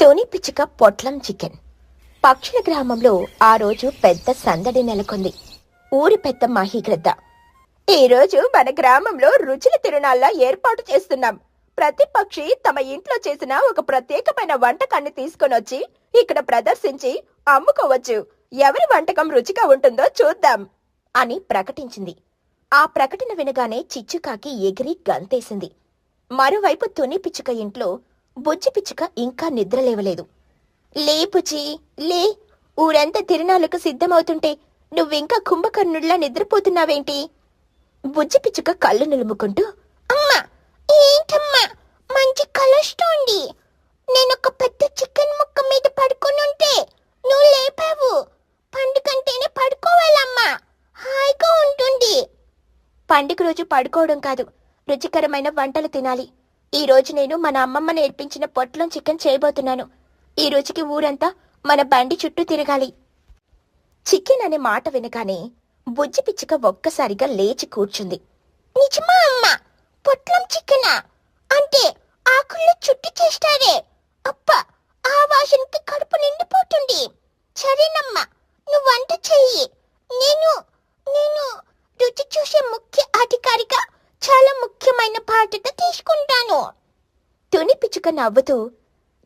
తుని పిచ్చుక పొట్లం చికెన్. పక్షుల గ్రామంలో ఆ రోజు పెద్ద సందడి నెలకొంది. ఊరి పెద్ద మహిగ్రద్ద, ఈ రోజు మన గ్రామంలో రుచుల తిరునాళ్ళ ఏర్పాటు చేస్తున్నాం. ప్రతి పక్షి తమ ఇంట్లో చేసిన ఒక ప్రత్యేకమైన వంటకాన్ని తీసుకొనొచ్చి ఇక్కడ ప్రదర్శించి అమ్ముకోవచ్చు. ఎవరి వంటకం రుచిగా ఉంటుందో చూద్దాం అని ప్రకటించింది. ఆ ప్రకటన వినగానే చిచ్చుకాకి ఎగిరి గంతేసింది. మరోవైపు తుని పిచ్చుక ఇంట్లో బుజ్జి పిచ్చుక ఇంకా నిద్రలేవలేదు. లే బుజ్జి, లే, ఊరంతా తిరునాళ్ళకు సిద్ధమవుతుంటే నువ్వింకా కుంభకర్ణుడిలా నిద్రపోతున్నావేంటి? బుజ్జి పిచ్చుక కళ్ళు నిలుముకుంటూ, అమ్మా, ఏంటమ్మా, మంచి కలొస్తోంది. నేనొక పెద్ద చికెన్ ముక్క మీద పడుకునుంటే నువ్వు లేపావు. పండుగంటేనే పడుకోవాలమ్మా, హాయిగా ఉంటుంది. పండుగ రోజు పడుకోవడం కాదు, రుచికరమైన వంటలు తినాలి. ఈ రోజు నేను మన అమ్మమ్మ నేర్పించిన పొట్లం చికెన్ చేయబోతున్నాను. ఈ రోజుకి ఊరంతా మన బండి చుట్టూ తిరగాలి. చికెన్ అనే మాట వినగానే బుజ్జి పిచ్చుక ఒక్కసారిగా లేచి కూర్చుంది. నిజమా అమ్మా? పొట్లం చికెనా? అంటే ఆకుల్లో చుట్టి చేస్తారే? అప్ప, ఆ వాసనకి కడుపు నిండిపోతుంది. సరేనమ్మా, నువ్వు వంట చెయ్యి. నేను నేను రుచి చూసే ముఖ్య అధికారిగా చాలా ముఖ్యమైన బాధ్యత తీసుకుంటాను. తుని పిచ్చుక నవ్వుతూ,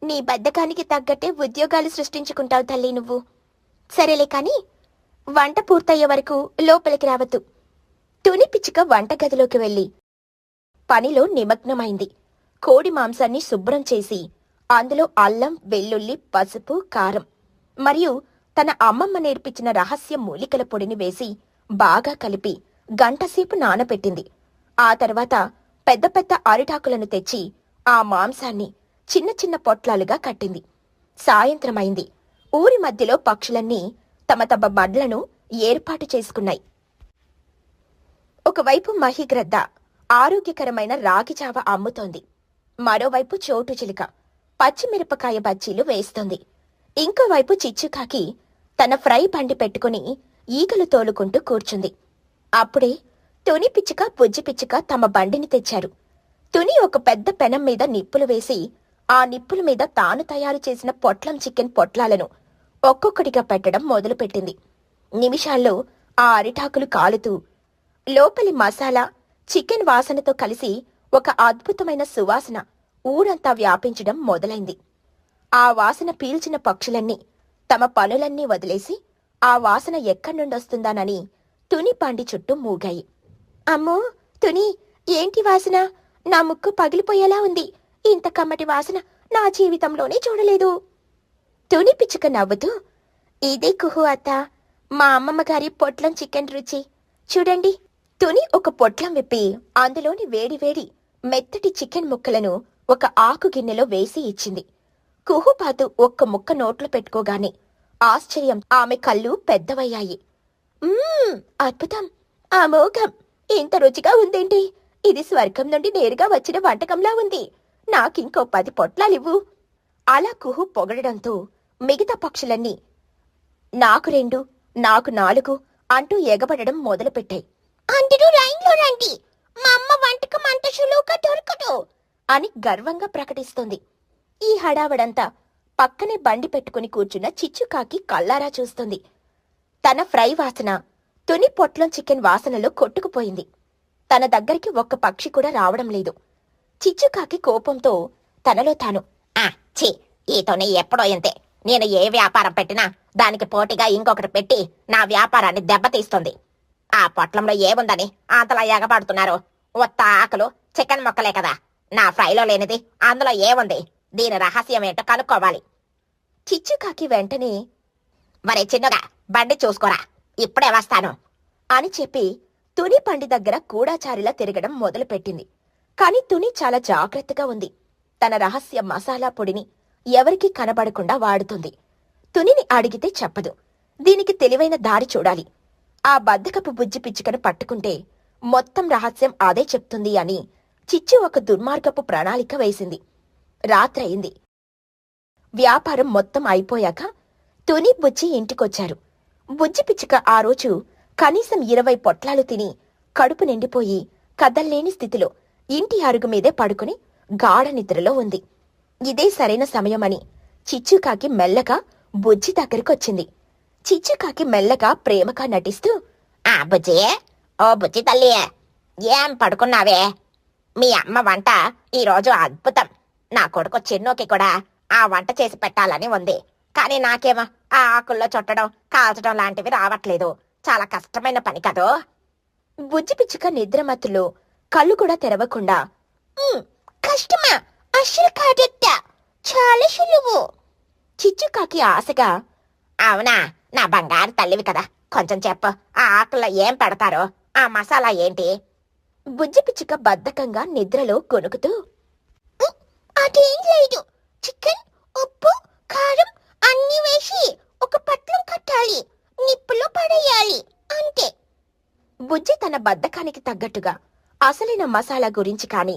నీ బద్ధకానికి తగ్గట్టే ఉద్యోగాలు సృష్టించుకుంటావు తల్లి నువ్వు. సరేలే కాని వంట పూర్తయ్యే వరకు లోపలికి రావద్దు. తుని పిచ్చుక వంటగదిలోకి వెళ్లి పనిలో నిమగ్నమైంది. కోడి మాంసాన్ని శుభ్రం చేసి అందులో అల్లం, వెల్లుల్లి, పసుపు, కారం మరియు తన అమ్మమ్మ నేర్పించిన రహస్య మూలికల పొడిని వేసి బాగా కలిపి గంటసేపు నానబెట్టింది. ఆ తర్వాత పెద్ద పెద్ద అరిటాకులను తెచ్చి ఆ మాంసాన్ని చిన్న చిన్న పొట్లాలుగా కట్టింది. సాయంత్రమైంది. ఊరి మధ్యలో పక్షులన్నీ తమ తమ బడ్లను ఏర్పాటు చేసుకున్నాయి. ఒకవైపు మహిగ్రద్ద ఆరోగ్యకరమైన రాగిజావ అమ్ముతోంది. మరోవైపు చోటు చిలుక పచ్చిమిరపకాయ బజ్జీలు వేస్తోంది. ఇంకోవైపు చిచ్చుకాకి తన ఫ్రై బండి పెట్టుకుని ఈగలు తోలుకుంటూ కూర్చుంది. అప్పుడే తుని పిచ్చుక, బుజ్జి పిచ్చుక తమ బండిని తెచ్చారు. తుని ఒక పెద్ద పెనం మీద నిప్పులు వేసి ఆ నిప్పుల మీద తాను తయారు చేసిన పొట్లం చికెన్ పొట్లాలను ఒక్కొక్కటిగా పెట్టడం మొదలుపెట్టింది. నిమిషాల్లో ఆ అరిటాకులు కాలుతూ లోపలి మసాలా చికెన్ వాసనతో కలిసి ఒక అద్భుతమైన సువాసన ఊరంతా వ్యాపించడం మొదలైంది. ఆ వాసన పీల్చిన పక్షులన్నీ తమ పనులన్నీ వదిలేసి ఆ వాసన ఎక్కడ్నుండొస్తుందానని తుని పండి చుట్టూ మూగాయి. అమ్మో తుని, ఏంటి వాసన? నా ముక్కు పగిలిపోయేలా ఉంది. ఇంత కమ్మటి వాసన నా జీవితంలోనే చూడలేదు. తుని పిచ్చుక నవ్వుతూ, ఇదే కుహు అత్త, మా అమ్మమ్మ గారి పొట్లం చికెన్ రుచి. చూడండి. తుని ఒక పొట్లం విప్పి అందులోని వేడివేడి మెత్తటి చికెన్ ముక్కలను ఒక ఆకు గిన్నెలో వేసి ఇచ్చింది. కుహుపాతు ఒక్క ముక్క నోట్లో పెట్టుకోగానే ఆశ్చర్యం ఆమె కళ్ళు పెద్దవయ్యాయి. అద్భుతం, అమోఘం, ఇంత రుచిగా ఉందేంటి? ఇది స్వర్గం నుండి నేరుగా వచ్చిన వంటకంలా ఉంది. నాకింకో 10 పొట్లాలివ్వు. అలా కుహు పొగడడంతో మిగతా పక్షులన్నీ నాకు 2, నాకు 4 అంటూ ఎగబడడం మొదలుపెట్టాయి. అందరూ లైన్లో రండి, మా అమ్మ వంటకం అంత సులువుగా దొరకదు అని గర్వంగా ప్రకటిస్తోంది. ఈ హడావడంతా పక్కనే బండి పెట్టుకుని కూర్చున్న చిచ్చుకాకి కళ్ళారా చూస్తుంది. తన ఫ్రై వాసన తుని పొట్లం చికెన్ వాసనలో కొట్టుకుపోయింది. తన దగ్గరికి ఒక్క పక్షి కూడా రావడం లేదు. చిచ్చుకాకి కోపంతో తనలో తాను, ఈతోనే ఎప్పుడో ఎంతే. నేను ఏ వ్యాపారం పెట్టినా దానికి పోటీగా ఇంకొకటి పెట్టి నా వ్యాపారాన్ని దెబ్బతీస్తుంది. ఆ పొట్లంలో ఏముందని అంతలా ఎగబడుతున్నారు? ఒత్త ఆకులు, చికెన్ మొక్కలే కదా. నా ఫ్రైలో లేనిది అందులో ఏముంది? దీని రహస్యమేంటో కనుక్కోవాలి. చిచ్చుకాకి వెంటనే, మరే చిన్నగా బండి చూసుకోరా, ఇప్పుడే వస్తాను అని చెప్పి తుని పండి దగ్గర గూఢాచారిలా తిరగడం మొదలుపెట్టింది. కాని తుని చాలా జాగ్రత్తగా ఉంది. తన రహస్య మసాలా పొడిని ఎవరికీ కనబడకుండా వాడుతుంది. తునిని అడిగితే చెప్పదు. దీనికి తెలివైన దారి చూడాలి. ఆ బద్ధకపు బుజ్జి పిచ్చుకను పట్టుకుంటే మొత్తం రహస్యం అదే చెప్తుంది అని చిచ్చు ఒక దుర్మార్గపు ప్రణాళిక వేసింది. రాత్రయింది. వ్యాపారం మొత్తం అయిపోయాక తుని, బుజ్జి ఇంటికొచ్చారు. బుజ్జి పిచ్చుక ఆ రోజు కనీసం 20 పొట్లాలు తిని కడుపు నిండిపోయి కదల్లేని స్థితిలో ఇంటి అరుగు మీదే పడుకుని గాఢ నిద్రలో ఉంది. ఇదే సరైన సమయమని చిచ్చుకాకి మెల్లగా బుజ్జి దగ్గరకొచ్చింది. చిచ్చుకాకి మెల్లగా ప్రేమగా నటిస్తూ, ఆ బుజ్జి, ఓ బుజ్జి తల్లి, ఏం పడుకున్నావే? మీ అమ్మ వంట ఈరోజు అద్భుతం. నా కొడుకు చిన్నుకి కూడా ఆ వంట చేసి పెట్టాలని ఉంది. కానీ నాకేమో ఆ ఆకుల్లో చుట్టడం, కాల్చడం లాంటివి రావట్లేదు. చాలా కష్టమైన పని కదూ. బుజ్జి పిచ్చుక నిద్రమత్తులో కళ్ళు కూడా తెరవకుండా, కష్టమా? అస్సలు కాదత్త, చాలా సులువు. చిచ్చుకాకి ఆశగా, అవునా, నా బంగారు తల్లివి కదా, కొంచెం చెప్పు. ఆ ఆకుల్లో ఏం పెడతారో, ఆ మసాలా ఏంటి? బుజ్జి పిచ్చుక బద్ధకంగా నిద్రలో కొనుకుతూ, అదేం లేదు. చికెన్, ఉప్పు, కారం అన్నీ వేసి ఒక పట్లం కట్టాలి, నిప్పులో పడేయాలి, అంతే. బుజ్జి తన బద్ధకానికి తగ్గట్టుగా అసలైన మసాలా గురించి కాని,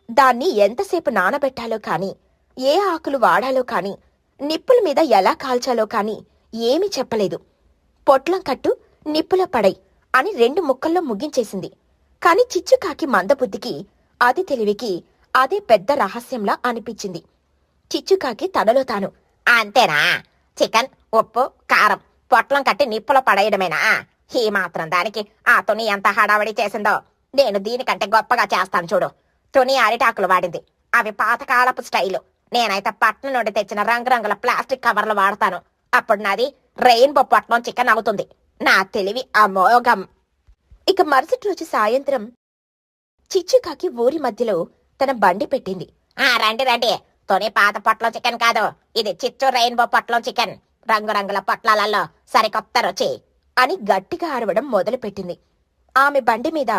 దాన్ని ఎంతసేపు నానబెట్టాలో కాని, ఏ ఆకులు వాడాలో కాని, నిప్పుల మీద ఎలా కాల్చాలో కాని ఏమీ చెప్పలేదు. పొట్లం కట్టు, నిప్పులో పడై అని 2 ముక్కల్లో ముగించేసింది. కాని చిచ్చుకాకి మందబుద్ధికి, అది తెలివికి అదే పెద్ద రహస్యంలా అనిపించింది. చిచ్చుకాకి తనలో తాను, అంతేనా? చికెన్, ఉప్పు, కారం పొట్లం కట్టి నిప్పులో పడేయడమేనా? ఈ మాత్రం దానికి ఆ తుని ఎంత హడావడి చేసిందో. నేను దీనికంటే గొప్పగా చేస్తాను చూడు. తుని అరిటాకులు వాడింది, అవి పాతకాలపు స్టైలు. నేనైతే పట్నం నుండి తెచ్చిన రంగురంగుల ప్లాస్టిక్ కవర్లు వాడతాను. అప్పుడు నాది రెయిన్బో పొట్లం చికెన్ అవుతుంది. నా తెలివి అమోఘం. ఇక మరుసటి రోజు సాయంత్రం చిచ్చుకాకి ఊరి మధ్యలో తన బండి పెట్టింది. రండి రండి, తుని పాత పొట్లం చికెన్ కాదు, ఇది చిచ్చు రెయిన్బో పొట్లం చికెన్. రంగురంగుల పొట్లాలలో సరికొత్త రుచి అని గట్టిగా అరవడం మొదలుపెట్టింది. ఆమె బండి మీద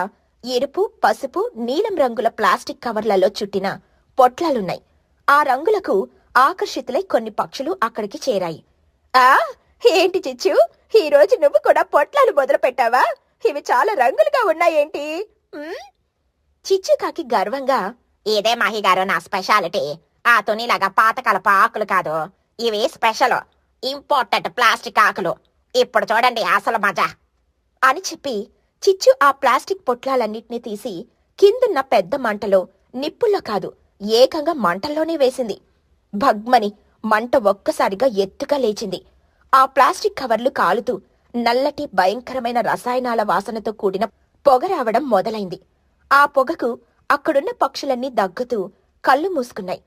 ఎరుపు, పసుపు, నీలం రంగుల ప్లాస్టిక్ కవర్లలో చుట్టిన పొట్లాలున్నాయి. ఆ రంగులకు ఆకర్షితులై కొన్ని పక్షులు అక్కడికి చేరాయి. ఆ ఏంటి చిచ్చు, ఈరోజు నువ్వు కూడా పొట్లాలు మొదలు పెట్టావా? ఇవి చాలా రంగులుగా ఉన్నాయేంటి? చిచ్చుకాకి గర్వంగా, ఇదే మహిగారు నా స్పెషాలిటీ. ఆ తునిలాగా పాతకాలపు ఆకులు కాదు, ఇవి స్పెషల్ ఇంపోర్టెడ్ ప్లాస్టిక్ ఆకులు. ఇప్పుడు చూడండి అసలు మజా అని చెప్పి చిచ్చు ఆ ప్లాస్టిక్ పొట్లాలన్నిటినీ తీసి కిందున్న పెద్ద మంటలో, నిప్పుల్లో కాదు ఏకంగా మంటల్లోనే వేసింది. భగ్మని మంట ఒక్కసారిగా ఎత్తుగా లేచింది. ఆ ప్లాస్టిక్ కవర్లు కాలుతూ నల్లటి భయంకరమైన రసాయనాల వాసనతో కూడిన పొగ రావడం మొదలైంది. ఆ పొగకు అక్కడున్న పక్షులన్నీ దగ్గుతూ కళ్ళు మూసుకున్నాయి.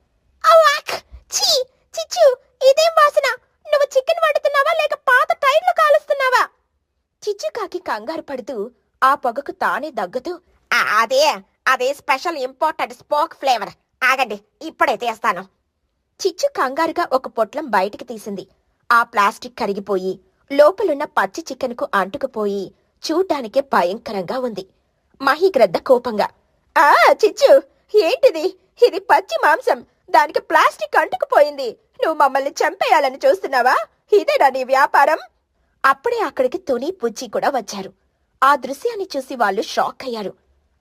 చిచ్చు, ఇదేం వాసన? నువ్వు చికెన్ వండుతున్నావా లేక పాత టైర్లు కాలుస్తున్నావా? చిచ్చుకాకి కంగారు పడుతూ ఆ పొగకు తానే దగ్గుతూ, అదే స్పెషల్ ఇంపోర్టెడ్ స్మోక్ ఫ్లేవర్. ఆగండి, ఇప్పుడే తీస్తాను. చిచ్చు కంగారుగా ఒక పొట్లం బయటికి తీసింది. ఆ ప్లాస్టిక్ కరిగిపోయి లోపలున్న పచ్చి చికెన్కు అంటుకుపోయి చూడ్డానికే భయంకరంగా ఉంది. మహిగ్రద్ద కోపంగా, చిచ్చు, ఏంటిది? ఇది పచ్చి మాంసం, దానికి ప్లాస్టిక్ అంటుకుపోయింది. నువ్వు మమ్మల్ని చంపేయాలని చూస్తున్నావా? ఇదేనా నీ వ్యాపారం? అప్పుడే అక్కడికి తుని, బుజ్జి కూడా వచ్చారు. ఆ దృశ్యాన్ని చూసి వాళ్ళు షాక్ అయ్యారు.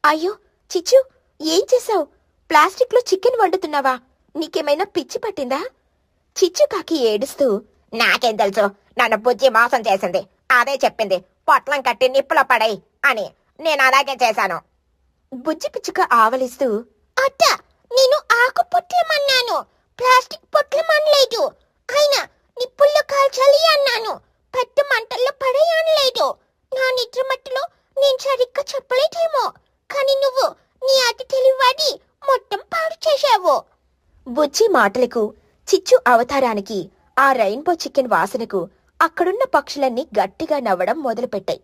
అయ్యో చిచ్చు, ఏం చేశావు? ప్లాస్టిక్లో చికెన్ వండుతున్నావా? నీకేమైనా పిచ్చి పట్టిందా? చిచ్చుకాకి ఏడుస్తూ, నాకేం తెలుసు, నన్ను బుజ్జి మోసం చేసింది. అదే చెప్పింది పొట్లం కట్టి నిప్పులో పడేయ్ అని. నేను అలాగే చేశాను. బుజ్జి పిచ్చుక ఆవలిస్తూ, అత్త, నేను ఆకు పొట్లమన్నాను, ప్లాస్టిక్ పొట్లమనలేదు. అయినా నిప్పుల్లో కాల్చాలి అన్నాను, పెద్ద మంటల్లో పడేయనలేదు. నా నిద్ర మట్టులో నేను సరిగ్గా చెప్పలేదేమో, కానీ నువ్వు నీ అతి తెలివాడి మొత్తం పాడు చేశావు. బుజ్జి మాటలకు, చిచ్చు అవతారానికి, ఆ రెయిన్బో చికెన్ వాసనకు అక్కడున్న పక్షులన్నీ గట్టిగా నవ్వడం మొదలుపెట్టాయి.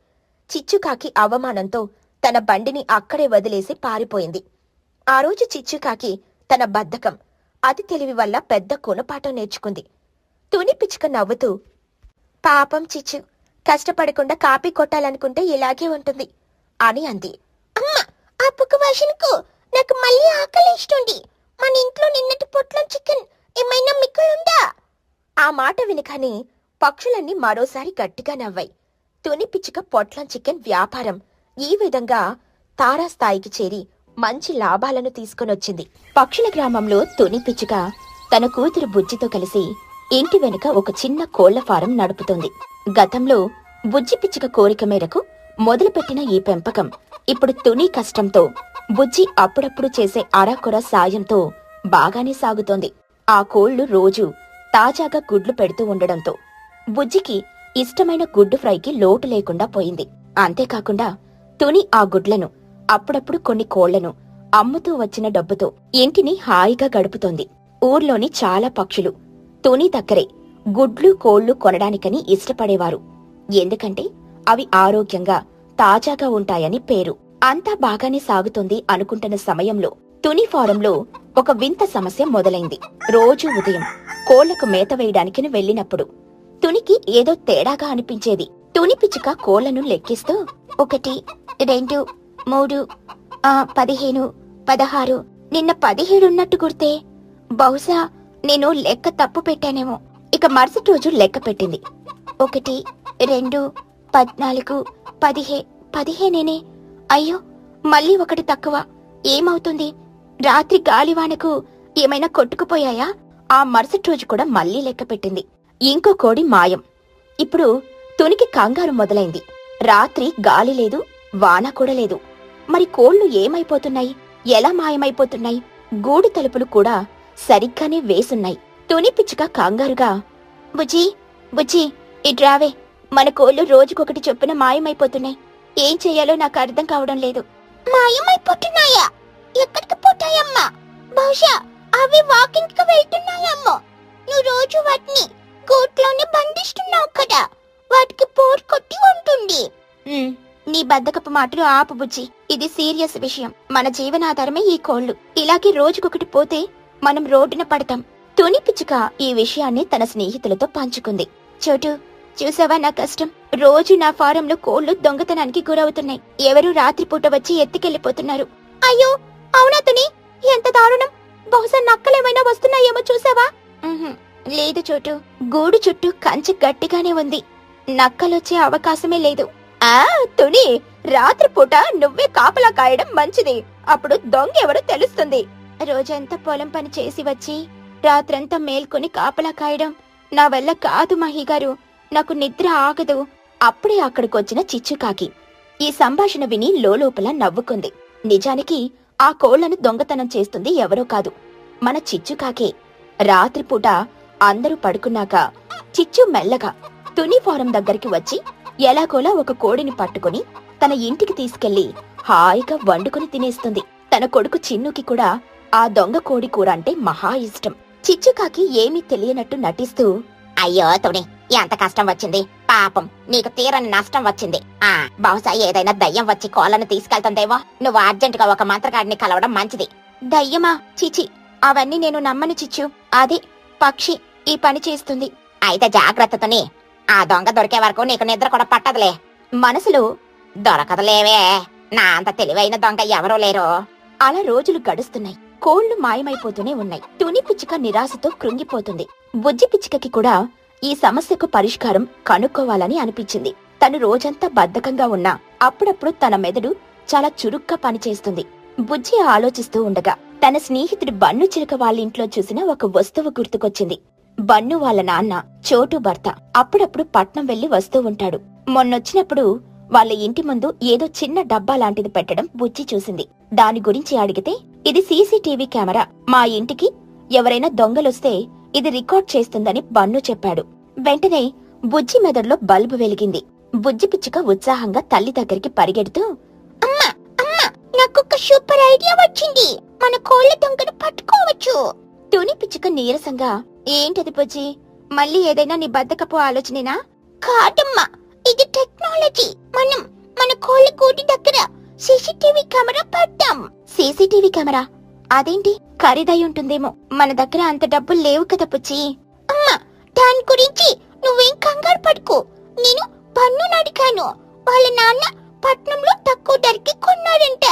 చిచ్చుకాకి అవమానంతో తన బండిని అక్కడే వదిలేసి పారిపోయింది. ఆ రోజు చిచ్చుకాకి తన బద్ధకం, అతి తెలివి వల్ల పెద్ద గుణపాఠం నేర్చుకుంది. తుని పిచ్చుక నవ్వుతూ, పాపం చిచ్చు, కష్టపడకుండా కాపీ కొట్టాలనుకుంటే ఇలాగే ఉంటుంది అని అంది. అమ్మ, ఆ పొగ వాసనకు నాకు మళ్ళీ ఆకలిస్తుంది. మన ఇంట్లో నిన్నటి పొట్లం చికెన్ ఏమైనా మిగులుందా? ఆ మాట వినగానే పక్షులన్నీ మరోసారి గట్టిగా నవ్వాయి. తుని పిచ్చుక పొట్లం చికెన్ వ్యాపారం ఈ విధంగా తారాస్థాయికి చేరి మంచి లాభాలను తీసుకొనొచ్చింది. పక్షుల గ్రామంలో తుని పిచ్చుక తన కూతురు బుజ్జితో కలిసి ఇంటి వెనుక ఒక చిన్న కోళ్ల ఫారం నడుపుతోంది. గతంలో బుజ్జి పిచ్చుక కోరిక మేరకు మొదలుపెట్టిన ఈ పెంపకం ఇప్పుడు తుని కష్టంతో, బుజ్జి అప్పుడప్పుడు చేసే అరాకొర సాయంతో బాగానే సాగుతోంది. ఆ కోళ్లు రోజూ తాజాగా గుడ్లు పెడుతూ ఉండడంతో బుజ్జికి ఇష్టమైన గుడ్డు ఫ్రైకి లోటు లేకుండా పోయింది. అంతేకాకుండా తుని ఆ గుడ్లను, అప్పుడప్పుడు కొన్ని కోళ్లను అమ్ముతూ వచ్చిన డబ్బుతో ఇంటిని హాయిగా గడుపుతోంది. ఊర్లోని చాలా పక్షులు తుని దగ్గరే గుడ్లు కోళ్లు కొనడానికని ఇష్టపడేవారు. ఎందుకంటే అవి ఆరోగ్యంగా తాజాగా ఉంటాయని పేరు. అంతా బాగానే సాగుతోంది అనుకుంటున్న సమయంలో తుని ఫారంలో ఒక వింత సమస్య మొదలైంది. రోజూ ఉదయం కోళ్లకు మేత వేయడానికని వెళ్ళినప్పుడు తునికి ఏదో తేడాగా అనిపించేది. తుని పిచ్చుక కోళ్లను లెక్కిస్తూ 1, 2, 3, 15, 16, నిన్న 17 ఉన్నట్టు గుర్తే. బహుశా నేను లెక్క తప్పు పెట్టానేమో. ఇక మరుసటి రోజు లెక్క పెట్టింది. 1, 2, 14, 15. అయ్యో, మళ్ళీ 1 తక్కువ. ఏమవుతుంది? రాత్రి గాలివానకు ఏమైనా కొట్టుకుపోయాయా? ఆ మరుసటి రోజు కూడా మళ్ళీ లెక్క పెట్టింది. ఇంకో కోడి మాయం. ఇప్పుడు తునికి కంగారు మొదలైంది. రాత్రి గాలి లేదు, వాన కూడా లేదు. మరి కోళ్లు ఏమైపోతున్నాయి? ఎలా మాయమైపోతున్నాయి? గూడు తలుపులు కూడా సరిగ్గానే వేసున్నాయి. తుని పిచ్చుక కంగారుగా, బుజ్జి బుజ్జి ఇట్రావే, మన కోళ్లు రోజుకొకటి చొప్పున మాయమైపోతున్నాయి. ఏం చెయ్యాలో నాకు అర్థం కావడం లేదు. మాయమైపోతున్నాయా? ఎక్కడికి పోతాయమ్మా? బహుశా అవి వాకింగ్ కి వెళ్తున్నాయమ్మో. నువ్వు రోజు వాటిని గూట్లోనే బంధిస్తున్నావు కదా, వాటికి పోర్ కొట్టి ఉంటుంది. నీ బద్దకపు మాటలు ఆపు బుజ్జి. ఇది సీరియస్ విషయం. మన జీవనాధారమే ఈ కోళ్లు. ఇలాగే రోజుకొకటి పోతే మనం రోడ్డున పడతాం. తుని పిచ్చుక ఈ విషయాన్ని తన స్నేహితులతో పంచుకుంది. చోటు, చూసావా నా కష్టం? రోజు నా ఫారంలో కోళ్లు దొంగతనానికి గురవుతున్నాయి. ఎవరూ రాత్రిపూట వచ్చి ఎత్తుకెళ్లిపోతున్నారు. అయ్యో, అవునా తుని? ఎంత దారుణం! బహుశా నక్కలేమైనా వస్తున్నాయేమో చూసావా? లేదు చోటు, గూడు చుట్టూ కంచె గట్టిగానే ఉంది. నక్కలొచ్చే అవకాశమే లేదు. తుని, రాత్రిపూట నువ్వే కాపలా కాయడం మంచిది. అప్పుడు దొంగ ఎవరో తెలుస్తుంది. రోజంతా పొలం పని చేసి వచ్చి రాత్రంతా మేల్కొని కాపలా కాయడం నా వల్ల కాదు మహిగారు. నాకు నిద్ర ఆగదు. అప్పుడే అక్కడికొచ్చిన చిచ్చుకాకి ఈ సంభాషణ విని లోలోపల నవ్వుకుంది. నిజానికి ఆ కోళ్లను దొంగతనం చేస్తుంది ఎవరో కాదు, మన చిచ్చుకాకే. రాత్రిపూట అందరూ పడుకున్నాక చిచ్చు మెల్లగా తుని ఫారం దగ్గరికి వచ్చి ఎలాగోలా ఒక కోడిని పట్టుకుని తన ఇంటికి తీసుకెళ్లి హాయిగా వండుకుని తినేస్తుంది. తన కొడుకు చిన్నుకి కూడా ఆ దొంగ కోడి కూర అంటే మహా ఇష్టం. చిచ్చుకాకి ఏమీ తెలియనట్టు నటిస్తూ, అయ్యో తుని, ఎంత కష్టం వచ్చింది. పాపం, నీకు తీరని నష్టం వచ్చింది. బహుశా ఏదైనా దయ్యం వచ్చి కోళ్లను తీసుకెళ్తుందేమో. నువ్వు అర్జెంటుగా ఒక మంత్రగాడిని కలవడం మంచిది. దయ్యమా? చిచి, అవన్నీ నేను నమ్మను చిచ్చు. అదే పక్షి ఈ పని చేస్తుంది. అయితే జాగ్రత్తతోని, ఆ దొంగ దొరికే వరకు నీకు నిద్ర కూడా పట్టదులే. మనసులో దొరకదులేవే, నా అంత తెలివైన దొంగ ఎవరూ లేరు. అలా రోజులు గడుస్తున్నాయి. కోళ్లు మాయమైపోతూనే ఉన్నాయి. తుని పిచ్చుక నిరాశతో కృంగిపోతుంది. బుజ్జి పిచ్చుకకి కూడా ఈ సమస్యకు పరిష్కారం కనుక్కోవాలని అనిపించింది. తను రోజంతా బద్ధకంగా ఉన్నా అప్పుడప్పుడు తన మెదడు చాలా చురుగ్గా పనిచేస్తుంది. బుజ్జి ఆలోచిస్తూ ఉండగా తన స్నేహితుడు బన్ను చిలుక వాళ్ళింట్లో చూసిన ఒక వస్తువు గుర్తుకొచ్చింది. బన్ను వాళ్ళ నాన్న చోటు భర్త అప్పుడప్పుడు పట్నం వెళ్లి వస్తూ ఉంటాడు. మొన్నొచ్చినప్పుడు వాళ్ళ ఇంటి ముందు ఏదో చిన్న డబ్బా లాంటిది పెట్టడం బుజ్జి చూసింది. దాని గురించి అడిగితే, ఇది సీసీటీవీ కెమెరా. మా ఇంటికి ఎవరైనా దొంగలొస్తే ఇది రికార్డ్ చేస్తుందని బన్ను చెప్పాడు. వెంటనే బుజ్జి మెదడులో బల్బు వెలిగింది. బుజ్జి పిచ్చుక ఉత్సాహంగా తల్లి దగ్గరికి పరిగెడుతూ, అమ్మా అమ్మా, నాకొక సూపర్ ఐడియా వచ్చింది. మన కోళ్ల దొంగను పట్టుకోవచ్చు. తుని పిచ్చుక నీరసంగా, ఏంటది బుజ్జి? మళ్ళీ ఏదైనా నీ బద్దకపు ఆలోచనేనా? కాదమ్మా, ఇది టెక్నాలజీ. మనం మన కోళ్ల గూటి దగ్గర సీసీటీవీ కెమెరా పెడతాం. CCTV camera? అదేంటి, ఖరీదై ఉంటుందేమో. మన దగ్గర అంత డబ్బులు లేవు కదా పుచ్చి. అమ్మా, దాని గురించి నువ్వేం కంగారు పడుకో. నేను పన్నును అడిగాను. వాళ్ళ నాన్న పట్నంలో తక్కువ ధరకి కొన్నాడంట.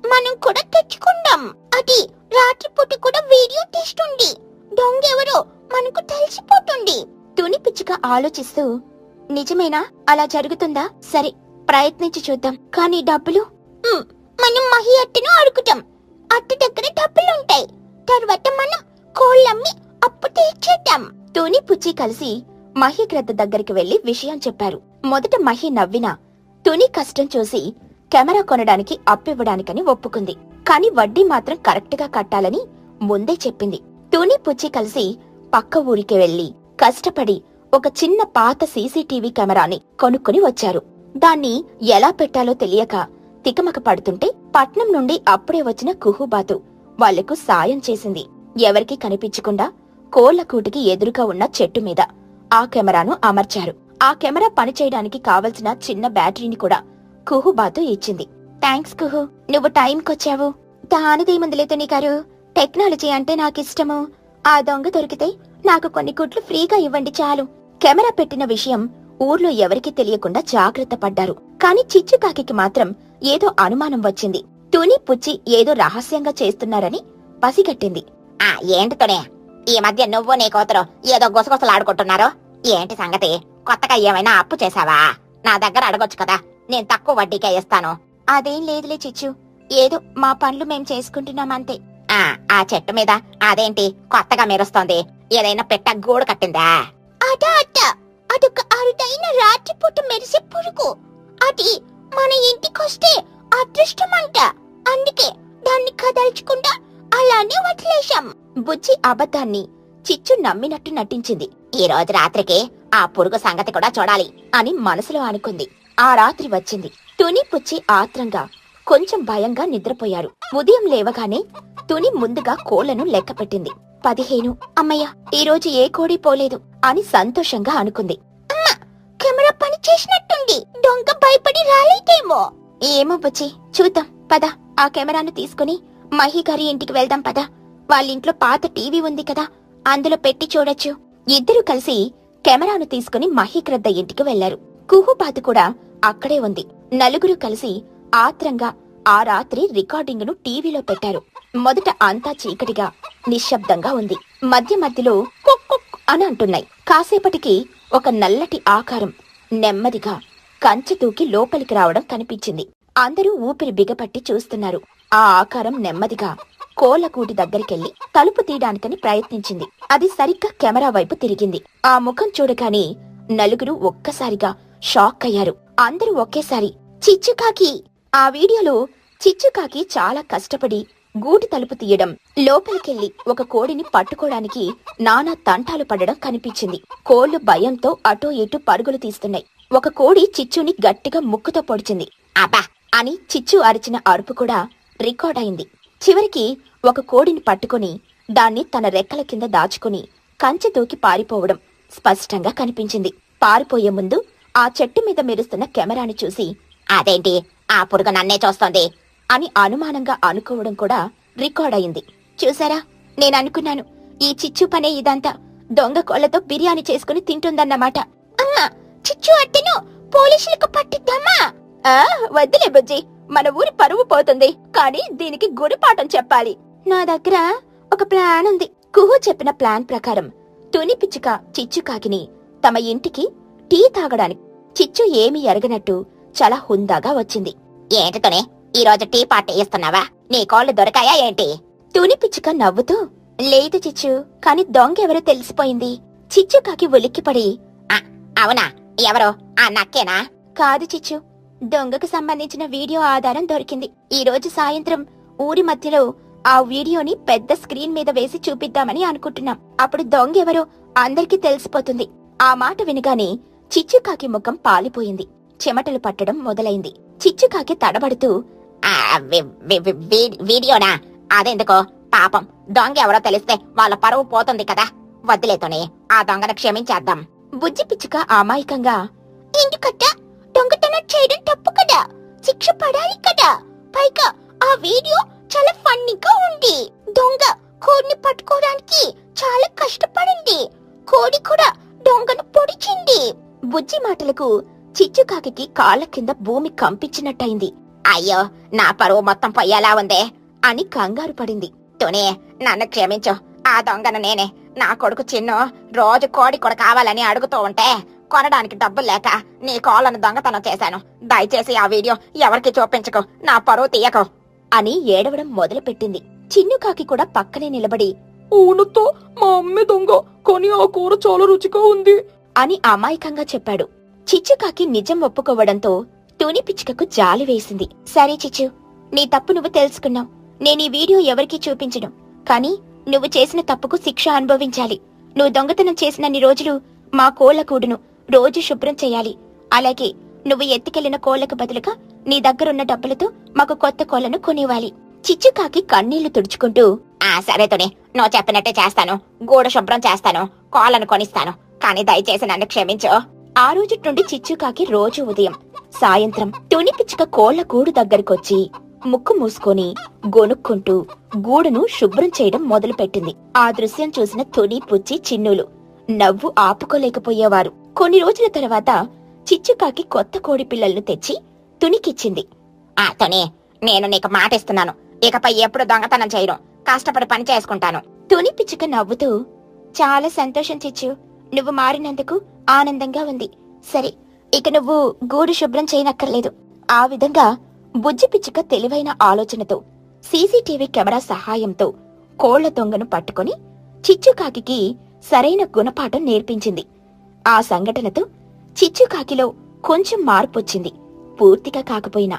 మనం కూడా తెచ్చుకుందాం. అది రాత్రిపూట కూడా వీడియో తీస్తుంది. దొంగ ఎవరో మనకు తెలిసిపోతుంది. తుని పిచ్చుక ఆలోచిస్తూ, నిజమేనా? అలా జరుగుతుందా? సరే, ప్రయత్నించి చూద్దాం. కానీ డబ్బులు? మనం మహి అట్టను అడుగుతాం. అట్ట దగ్గర డబ్బులుంటాయి. తర్వాత మనం కోళ్ళమ్మి అప్పు తీర్చేద్దాం. తుని పుచ్చి కలిసి మహి గ్రద్ద దగ్గరికి వెళ్లి విషయం చెప్పారు. మొదట మహి నవ్వినా తుని కష్టం చూసి కెమెరా కొనడానికి అప్పివ్వడానికని ఒప్పుకుంది. కాని వడ్డీ మాత్రం కరెక్ట్గా కట్టాలని ముందే చెప్పింది. తుని పుచ్చి కలిసి పక్క ఊరికి వెళ్లి కష్టపడి ఒక చిన్న పాత సీసీటీవీ కెమెరాని కొనుక్కుని వచ్చారు. దాన్ని ఎలా పెట్టాలో తెలియక తికమక పడుతుంటే పట్నం నుండి అప్పుడే వచ్చిన కుహుబాతు వాళ్లకు సాయం చేసింది. ఎవరికీ కనిపించకుండా కోళ్లకూటికి ఎదురుగా ఉన్న చెట్టు మీద ఆ కెమెరాను అమర్చారు. ఆ కెమెరా పనిచేయడానికి కావలసిన చిన్న బ్యాటరీని కూడా కుహుబాతు ఇచ్చింది. థ్యాంక్స్ కుహు, నువ్వు టైంకొచ్చావు. దానిదేముందిలే తుని గారు, టెక్నాలజీ అంటే నాకిష్టము. ఆ దొంగ దొరికితే నాకు కొన్ని గుడ్లు ఫ్రీగా ఇవ్వండి చాలు. కెమెరా పెట్టిన విషయం ఊర్లో ఎవరికీ తెలియకుండా జాగ్రత్త పడ్డారు. కాని చిచ్చుకాకి మాత్రం ఏదో అనుమానం వచ్చింది. తుని పుచ్చి ఏదో రహస్యంగా చేస్తున్నారని పసిగట్టింది. ఏంటి తుని, ఈ మధ్య నువ్వు నీ కూతురు ఏదో గుసగుసలాడుకుంటున్నారు. ఏంటి సంగతి? కొత్తగా ఏమైనా అప్పు చేశావా? నా దగ్గర అడగొచ్చు కదా, నేను తక్కువ వడ్డీకే ఇస్తాను. అదేం లేదులే చిచ్చు, ఏదో మా పనులు మేం చేసుకుంటున్నామంతే. ఆ చెట్టు మీద అదేంటి కొత్తగా మెరుస్తోంది? ఏదైనా పెట్ట గూడు కట్టిందా? అదొక అరుదైన రాత్రిపూట మెరిసే పురుగు. అది మన ఇంటికొస్తే అదృష్టమంట. అందుకే దాన్ని కదల్చకుండా అలానే వదిలేశాం. బుజ్జి అబద్ధాన్ని చిచ్చు నమ్మినట్టు నటించింది. ఈ రోజు రాత్రికి ఆ పురుగు సంగతి కూడా చూడాలి అని మనసులో అనుకుంది. ఆ రాత్రి వచ్చింది. తుని పుచ్చి ఆత్రంగా కొంచెం భయంగా నిద్రపోయారు. ఉదయం లేవగానే తుని ముందుగా కోళ్లను లెక్కపెట్టింది. 15. అమ్మయ్య, ఈరోజు ఏ కోడి పోలేదు అని సంతోషంగా అనుకుంది. అమ్మా, కెమెరా పని చేసినట్టుంది. దొంగ భయపడి రాలేదేమో. ఏమో బుచ్చి, చూద్దాం పద. ఆ కెమెరాను తీసుకుని మహి గారి ఇంటికి వెళ్దాం పద. వాళ్ళింట్లో పాత టీవీ ఉంది కదా, అందులో పెట్టి చూడొచ్చు. ఇద్దరు కలిసి కెమెరాను తీసుకుని మహిగ్రద్ద ఇంటికి వెళ్లారు. కుహుబాతు కూడా అక్కడే ఉంది. నలుగురు కలిసి ఆత్రంగా ఆ రాత్రి రికార్డింగును టీవీలో పెట్టారు. మొదట అంతా చీకటిగా నిశ్శబ్దంగా ఉంది. మధ్య మధ్యలో కుక్ కుక్ అని అంటున్నాయి. కాసేపటికి ఒక నల్లటి ఆకారం నెమ్మదిగా కంచె తూకి లోపలికి రావడం కనిపించింది. అందరూ ఊపిరి బిగపట్టి చూస్తున్నారు. ఆ ఆకారం నెమ్మదిగా కోళ్లకూటి దగ్గరికెళ్లి తలుపు తీయడానికని ప్రయత్నించింది. అది సరిగ్గా కెమెరా వైపు తిరిగింది. ఆ ముఖం చూడగానే నలుగురు ఒక్కసారిగా షాక్ అయ్యారు. అందరూ ఒకేసారి చిచ్చుకాకి. ఆ వీడియోలో చిచ్చుకాకి చాలా కష్టపడి గూటి తలుపు తీయడం, లోపలికెళ్లి ఒక కోడిని పట్టుకోవడానికి నానా తంటాలు పడడం కనిపించింది. కోళ్లు భయంతో అటూ ఇటూ పరుగులు తీస్తున్నాయి. ఒక కోడి చిచ్చుని గట్టిగా ముక్కుతో పొడిచింది. అబ్బా అని చిచ్చు అరిచిన అరుపు కూడా రికార్డ్ అయింది. చివరికి ఒక కోడిని పట్టుకుని దాన్ని తన రెక్కల కింద దాచుకుని కంచె దూకి పారిపోవడం స్పష్టంగా కనిపించింది. పారిపోయే ముందు ఆ చెట్టు మీద మెరుస్తున్న కెమెరాని చూసి అదేంటి ఆ పురుగు నన్నే చూస్తోంది అని అనుమానంగా అనుకోవడం కూడా రికార్డ్ అయింది. చూసారా, నేననుకున్నాను ఈ చిచ్చు పనే ఇదంతా. దొంగ కోళ్లతో బిర్యానీ చేసుకుని తింటుందన్నమాట. అమ్మా, చిచ్చు అట్టెను పోలీసులకు పట్టిద్దామా? వద్దులే బుజ్జి, మన ఊరి పరువు పోతుంది. కానీ దీనికి గురిపాఠం చెప్పాలి. నా దగ్గర ఒక ప్లాన్ ఉంది. కుహు చెప్పిన ప్లాన్ ప్రకారం తుని పిచ్చుక చిచ్చుకాకిని తమ ఇంటికి టీ తాగడానికి చిచ్చు ఏమీ ఎరగనట్టు చాలా హుందాగా వచ్చింది. ఏంటి తుని, ఈ రోజు టీ పార్టీ ఇస్తున్నావా? నీ కోళ్లు దొరికాయా ఏంటి? తుని పిచ్చుక నవ్వుతూ, లేదు చిచ్చు, కాని దొంగెవరో తెలిసిపోయింది. చిచ్చుకాకి ఉలిక్కిపడి, అవునా? ఎవరు? ఆ నక్కేనా? కాదు చిచ్చు, దొంగకు సంబంధించిన వీడియో ఆధారం దొరికింది. ఈ రోజు సాయంత్రం ఊరి మధ్యలో ఆ వీడియోని పెద్ద స్క్రీన్ మీద వేసి చూపిద్దామని అనుకుంటున్నాం. అప్పుడు దొంగెవరో అందరికీ తెలిసిపోతుంది. ఆ మాట వినగానే చిచ్చుకాకి ముఖం పాలిపోయింది. చెమటలు పట్టడం మొదలైంది. చిచ్చుకాకి తడబడుతూ, వీడియోనా? అదెందుకో? పాపం దొంగ ఎవరో తెలిస్తే వాళ్ళ పరువు పోతుంది కదా. వదిలేతోనే ఆ దొంగను క్షమించేద్దాం. బుజ్జి పిచ్చుక అమాయకంగా, ఎందుకట్టా? దొంగతనం చేయడం తప్పు కదా, శిక్ష పడాలి కదా. పైగా ఆ వీడియో చాలా ఫన్నీగా ఉంది. దొంగ కోడిని పట్టుకోవడానికి చాలా కష్టపడింది. కోడి కూడా దొంగను పొడిచింది. బుజ్జి మాటలకు చిచ్చుకాకి కాళ్ల కింద భూమి కంపించినట్టయింది. అయ్యో, నా పరువు మొత్తం పొయ్యేలా ఉందే అని కంగారు పడింది. తుని, నన్ను క్షమించు. ఆ దొంగను నేనే. నా కొడుకు చిన్ను రోజు కోడి కూడా కావాలని అడుగుతూ ఉంటే కొనడానికి డబ్బులు లేక నీ కోళ్లను దొంగతనం చేశాను. దయచేసి ఆ వీడియో ఎవరికి చూపించకు, నా పరువు తీయకు అని ఏడవడం మొదలుపెట్టింది. చిన్నుకాకి కూడా పక్కనే నిలబడి, అవునతో మా అమ్మే దొంగ, కానీ ఆ కూర చాలా రుచిగా ఉంది అని అమాయకంగా చెప్పాడు. చిచ్చుకాకి నిజం ఒప్పుకోవడంతో తుని పిచ్చుకకు జాలి వేసింది. సరే చిచ్చు, నీ తప్పు నువ్వు తెలుసుకున్నావు. నేనీ వీడియో ఎవరికీ చూపించను. కానీ నువ్వు చేసిన తప్పుకు శిక్ష అనుభవించాలి. నువ్వు దొంగతనం చేసినన్ని రోజులు మా కోళ్ల కూడును రోజు శుభ్రం చేయాలి. అలాగే నువ్వు ఎత్తుకెళ్లిన కోళ్లకు బదులుగా నీ దగ్గరున్న డబ్బులతో మాకు కొత్త కోళ్లను కొనివ్వాలి. చిచ్చుకాకి కన్నీళ్లు తుడుచుకుంటూ, సరే తుని, నువ్వు చెప్పినట్టే చేస్తాను. గూడు శుభ్రం చేస్తాను, కోళ్ళను కొనిస్తాను. కానీ దయచేసి నన్ను క్షమించు. ఆ రోజు నుండి చిచ్చుకాకి రోజు ఉదయం సాయంత్రం తుని పిచ్చుక కోళ్ల గూడు దగ్గరకొచ్చి ముక్కు మూసుకొని గొనుక్కుంటూ గూడును శుభ్రం చేయడం మొదలుపెట్టింది. ఆ దృశ్యం చూసిన తుని, పుచ్చి, చిన్నులు నవ్వు ఆపుకోలేకపోయేవారు. కొన్ని రోజుల తర్వాత చిచ్చుకాకి కొత్త కోడి పిల్లలను తెచ్చి తునికిచ్చింది. తుని, నేను నీకు మాటిస్తున్నాను. ఇకపై ఎప్పుడు దొంగతనం చేయను. కష్టపడి పని చేసుకుంటాను. తుని పిచ్చుక నవ్వుతూ, చాలా సంతోషం చిచ్చు, నువ్వు మారినందుకు ఆనందంగా ఉంది. సరే, ఇక నువ్వు గూడు శుభ్రం చేయనక్కర్లేదు. ఆ విధంగా బుజ్జి పిచ్చుక తెలివైన ఆలోచనతో సీసీటీవీ కెమెరా సహాయంతో కోళ్ల దొంగను పట్టుకుని చిచ్చుకాకి సరైన గుణపాఠం నేర్పించింది. ఆ సంఘటనతో చిచ్చుకాకిలో కొంచెం మార్పొచ్చింది. పూర్తిగా కాకపోయినా.